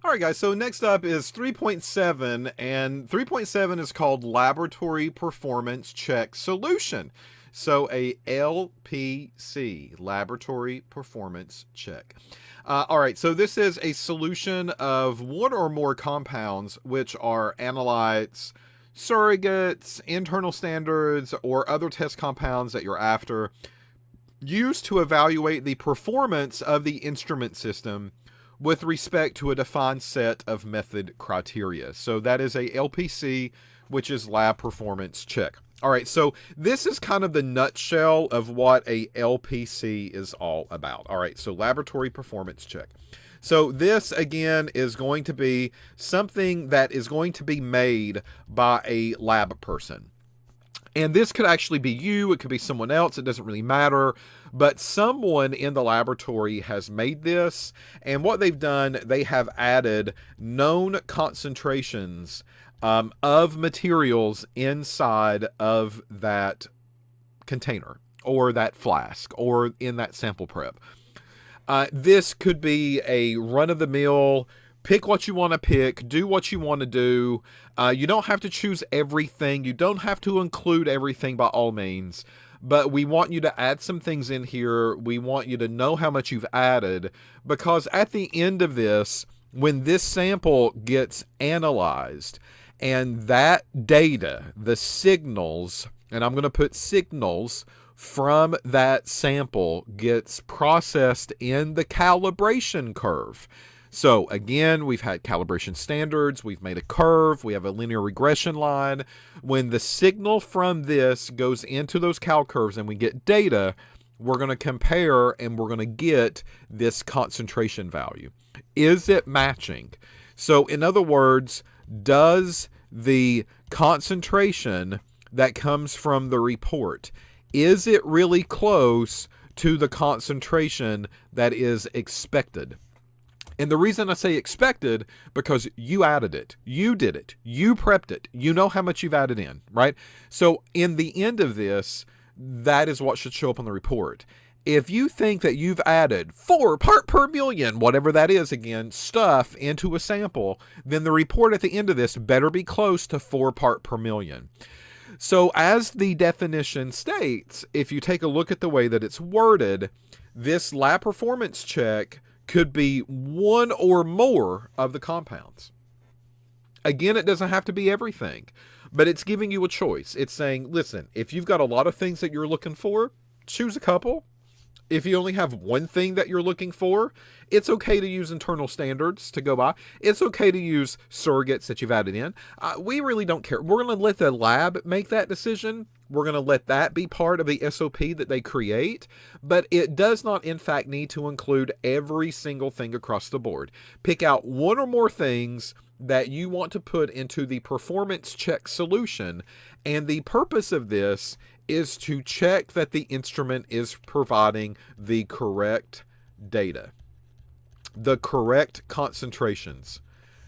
All right, guys, so next up is 3.7, and 3.7 is called Laboratory Performance Check Solution. So a LPC, Laboratory Performance Check. All right, so this is a solution of one or more compounds, which are analytes, surrogates, internal standards, or other test compounds that you're after, used to evaluate the performance of the instrument system with respect to a defined set of method criteria. So that is a LPC, which is lab performance check. All right, so this is kind of the nutshell of what a LPC is all about. All right, so laboratory performance check. So this, again, is going to be something that is going to be made by a lab person. And this could actually be you, it could be someone else, it doesn't really matter. But someone in the laboratory has made this, and what they've done, they have added known concentrations of materials inside of that container, or that flask, or in that sample prep. This could be a run-of-the-mill, pick what you want to pick, do what you want to do. You don't have to choose everything. You don't have to include everything by all means. But we want you to add some things in here. We want you to know how much you've added. Because at the end of this, when this sample gets analyzed, and that data, the signals, and I'm going to put signals from that sample, gets processed in the calibration curve. So again, we've had calibration standards, we've made a curve, we have a linear regression line. When the signal from this goes into those cal curves and we get data, we're going to compare and we're going to get this concentration value. Is it matching? So in other words, does the concentration that comes from the report, is it really close to the concentration that is expected? And the reason I say expected, because you added it, you did it, you prepped it, you know how much you've added in, right? So in the end of this, that is what should show up on the report. If you think that you've added 4 part per million, whatever that is again, stuff into a sample, then the report at the end of this better be close to 4 part per million. So as the definition states, if you take a look at the way that it's worded, this lab performance check could be one or more of the compounds. Again, it doesn't have to be everything, but it's giving you a choice. It's saying, listen, if you've got a lot of things that you're looking for, choose a couple. If you only have one thing that you're looking for, it's okay to use internal standards to go by. It's okay to use surrogates that you've added in. We really don't care. We're going to let the lab make that decision. We're going to let that be part of the SOP that they create, but it does not, in fact, need to include every single thing across the board. Pick out one or more things that you want to put into the performance check solution, and the purpose of this is to check that the instrument is providing the correct data, the correct concentrations,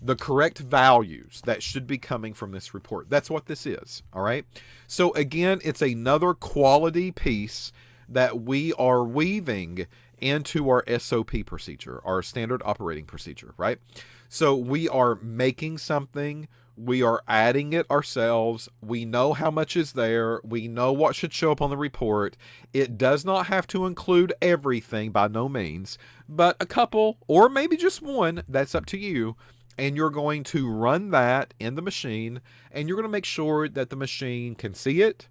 the correct values that should be coming from this report. That's what this is, all right? So again, it's another quality piece that we are weaving into our SOP procedure, our standard operating procedure, right? So we are making something, we are adding it ourselves, we know how much is there, we know what should show up on the report. It does not have to include everything by no means, but a couple, or maybe just one, that's up to you. And you're going to run that in the machine, and you're going to make sure that the machine can see it.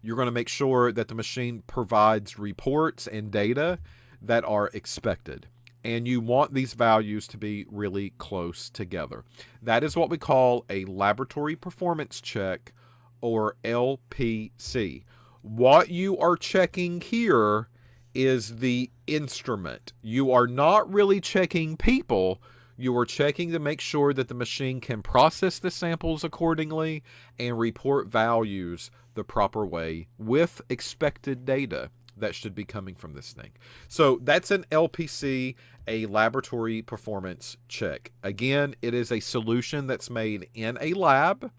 You're going to make sure that the machine provides reports and data that are expected. And you want these values to be really close together. That is what we call a laboratory performance check, or LPC. What you are checking here is the instrument. You are not really checking people. You are checking to make sure that the machine can process the samples accordingly and report values the proper way with expected data that should be coming from this thing. So that's an LPC, a laboratory performance check. Again, it is a solution that's made in a lab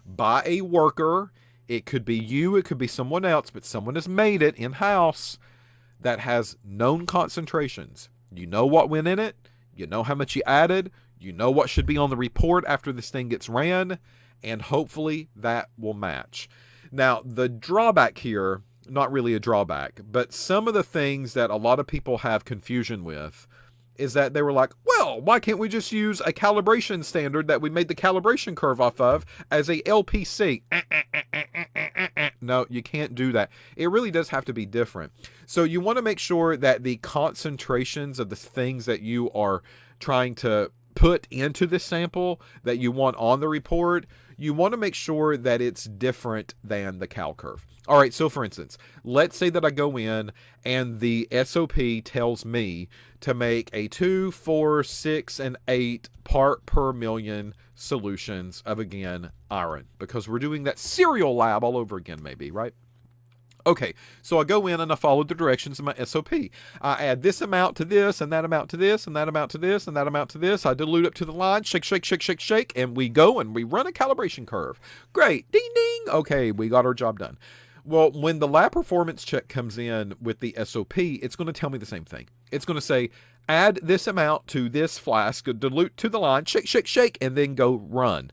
by a worker. It could be you, it could be someone else, but someone has made it in-house that has known concentrations. You know what went in it. You know how much you added. You know what should be on the report after this thing gets ran, and hopefully that will match. Now, the drawback here, not really a drawback, but some of the things that a lot of people have confusion with is that they were like, well, why can't we just use a calibration standard that we made the calibration curve off of as a LPC? No, you can't do that. It really does have to be different. So you want to make sure that the concentrations of the things that you are trying to put into the sample that you want on the report, you want to make sure that it's different than the cal curve. All right, so for instance, let's say that I go in and the SOP tells me to make a 2, 4, 6, and 8 part per million solutions of, again, iron, because we're doing that serial lab all over again, maybe, right? Okay, so I go in and I follow the directions of my SOP. I add this amount to this, and that amount to this, and that amount to this, and that amount to this. I dilute up to the line, shake, shake, shake, shake, shake, and we go and we run a calibration curve. Great, ding, ding. Okay, we got our job done. Well, when the lab performance check comes in with the SOP, it's going to tell me the same thing. It's going to say, add this amount to this flask, dilute to the line, shake, shake, shake, and then go run.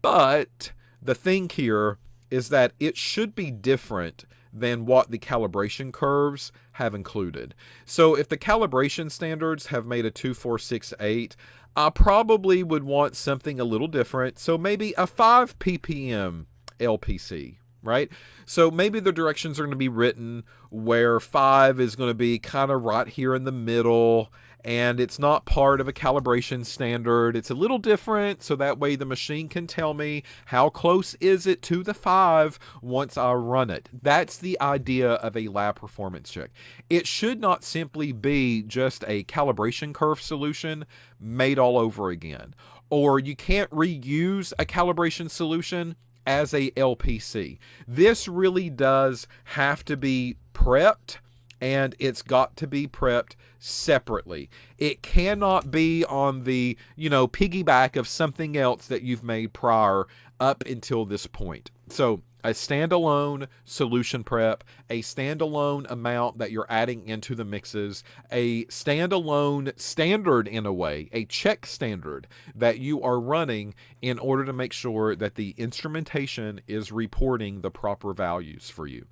But the thing here is that it should be different than what the calibration curves have included. So if the calibration standards have made a 2, 4, 6, 8, I probably would want something a little different. So maybe a 5 ppm LPC, right? So maybe the directions are going to be written where 5 is going to be kind of right here in the middle, and it's not part of a calibration standard. It's a little different, so that way the machine can tell me how close is it to the 5 once I run it. That's the idea of a lab performance check. It should not simply be just a calibration curve solution made all over again. Or you can't reuse a calibration solution as a LPC. This really does have to be prepped, and it's got to be prepped separately. It cannot be on the, piggyback of something else that you've made prior up until this point. So a standalone solution prep, a standalone amount that you're adding into the mixes, a standalone standard in a way, a check standard that you are running in order to make sure that the instrumentation is reporting the proper values for you.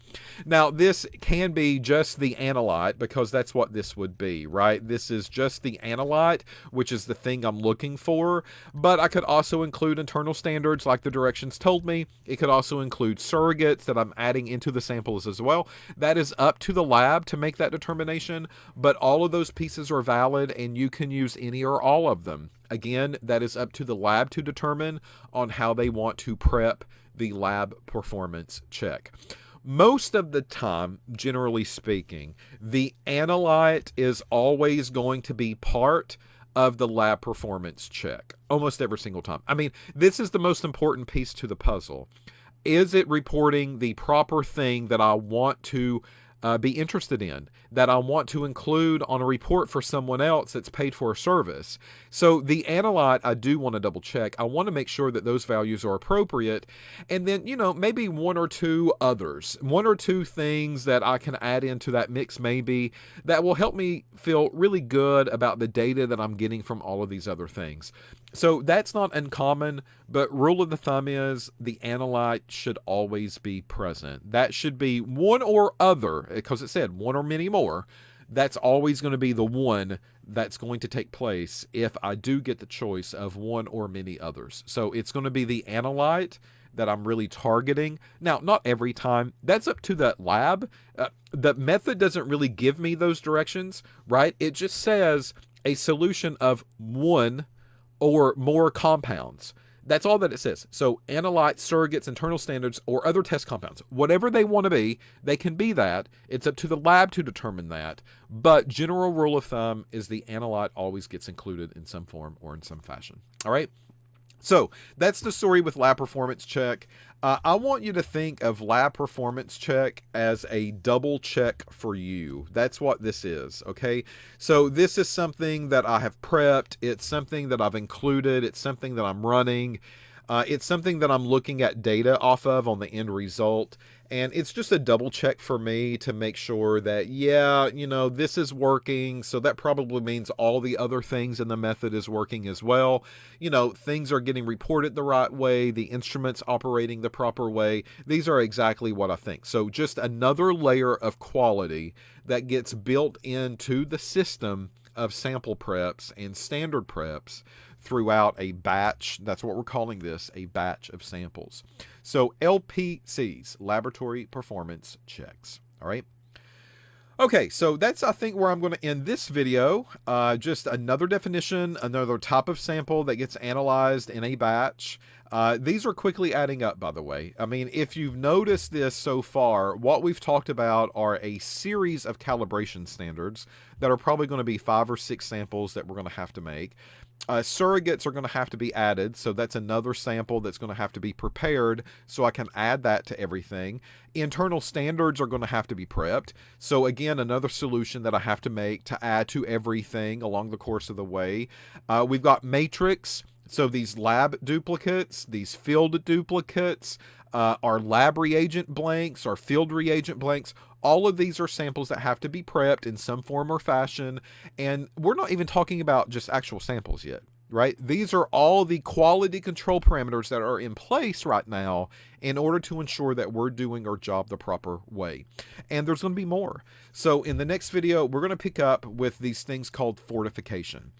Now, this can be just the analyte, because that's what this would be, right? This is just the analyte, which is the thing I'm looking for, but I could also include internal standards like the directions told me. It could also include surrogates that I'm adding into the samples as well. That is up to the lab to make that determination, but all of those pieces are valid and you can use any or all of them. Again, that is up to the lab to determine on how they want to prep the lab performance check. Most of the time, generally speaking, the analyte is always going to be part of the lab performance check, almost every single time. I mean, this is the most important piece to the puzzle. Is it reporting the proper thing that I want to be interested in, that I want to include on a report for someone else that's paid for a service? So the analyte, I do want to double check. I want to make sure that those values are appropriate. And then, maybe one or two others, one or two things that I can add into that mix maybe that will help me feel really good about the data that I'm getting from all of these other things. So that's not uncommon, but rule of the thumb is the analyte should always be present. That should be one or other, because it said one or many more. That's always going to be the one that's going to take place if I do get the choice of one or many others. So it's going to be the analyte that I'm really targeting. Now, not every time. That's up to the lab. The method doesn't really give me those directions, right? It just says a solution of one or more compounds. That's all that it says. So analytes, surrogates, internal standards, or other test compounds, whatever they want to be, they can be that. It's up to the lab to determine that. But general rule of thumb is the analyte always gets included in some form or in some fashion. All right. So that's the story with lab performance check. I want you to think of lab performance check as a double check for you. That's what this is, okay? So this is something that I have prepped. It's something that I've included. It's something that I'm running. It's something that I'm looking at data off of on the end result, and it's just a double check for me to make sure that, yeah, this is working, so that probably means all the other things in the method is working as well. Things are getting reported the right way, the instrument's operating the proper way. These are exactly what I think. So just another layer of quality that gets built into the system of sample preps and standard preps throughout a batch. That's what we're calling this, a batch of samples. So LPCs, laboratory performance checks. All right. Okay, so that's, I think, where I'm going to end this video. Just another definition, another type of sample that gets analyzed in a batch. These are quickly adding up, by the way. I mean, if you've noticed this so far, what we've talked about are a series of calibration standards that are probably going to be 5 or 6 samples that we're going to have to make. Surrogates are going to have to be added, so that's another sample that's going to have to be prepared so I can add that to everything. Internal standards are going to have to be prepped, so again, another solution that I have to make to add to everything along the course of the way. We've got matrix, so these lab duplicates, these field duplicates, our lab reagent blanks, our field reagent blanks. All of these are samples that have to be prepped in some form or fashion, and we're not even talking about just actual samples yet, right? These are all the quality control parameters that are in place right now in order to ensure that we're doing our job the proper way. And there's going to be more. So in the next video, we're going to pick up with these things called fortification.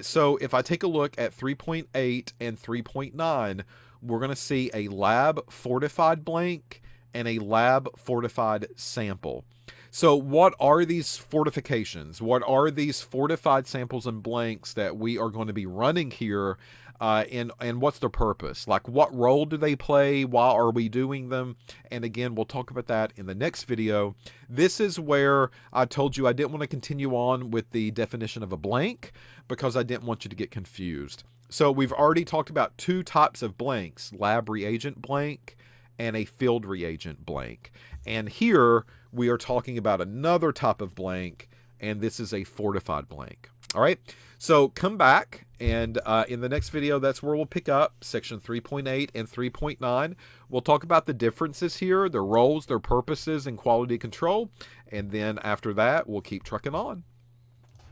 So if I take a look at 3.8 and 3.9, we're going to see a lab fortified blank and a lab fortified sample. So what are these fortifications? What are these fortified samples and blanks that we are going to be running here? And what's their purpose? Like, what role do they play? Why are we doing them? And again, we'll talk about that in the next video. This is where I told you I didn't want to continue on with the definition of a blank because I didn't want you to get confused. So we've already talked about 2 types of blanks, lab reagent blank and a field reagent blank. And here we are talking about another type of blank, and this is a fortified blank. All right, so come back, and in the next video, that's where we'll pick up section 3.8 and 3.9. We'll talk about the differences here, their roles, their purposes, and quality control. And then after that, we'll keep trucking on.